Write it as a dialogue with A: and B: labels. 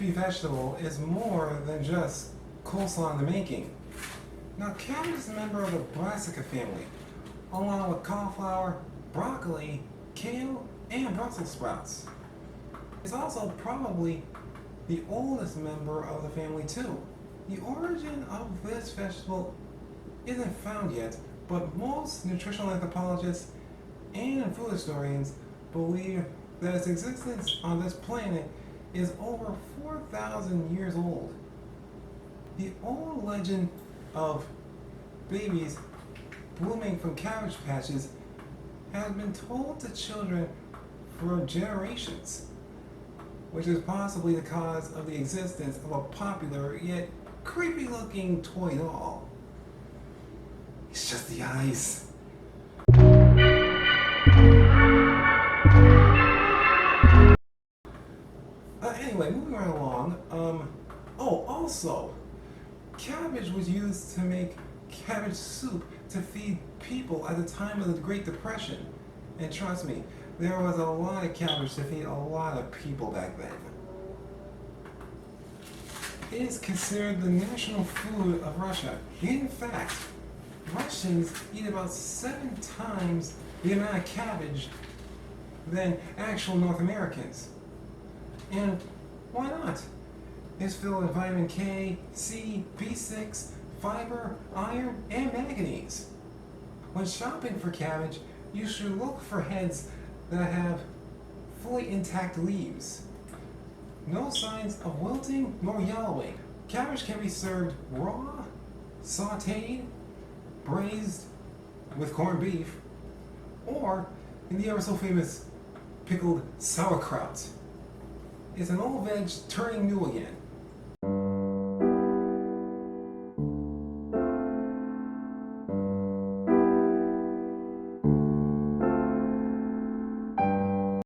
A: leafy vegetable is more than just coleslaw in the making. Now, cabbage is a member of the brassica family, along with cauliflower, broccoli, kale, and Brussels sprouts. It's also probably the oldest member of the family too. The origin of this vegetable isn't found yet, but most nutritional anthropologists and food historians believe that its existence on this planet is over 4,000 years old. The old legend of babies blooming from cabbage patches has been told to children for generations, which is possibly the cause of the existence of a popular yet creepy looking toy doll. It's just the eyes. Anyway, moving right along. Also, cabbage was used to make cabbage soup to feed people at the time of the Great Depression. And trust me, there was a lot of cabbage to feed a lot of people back then. It is considered the national food of Russia. In fact, Russians eat about 7 times the amount of cabbage than actual North Americans. And why not? It's filled with vitamin K, C, B6, fiber, iron, and manganese. When shopping for cabbage, you should look for heads that have fully intact leaves. No signs of wilting nor yellowing. Cabbage can be served raw, sauteed, braised with corned beef, or in the ever so famous pickled sauerkraut. It's an old veg turning new again.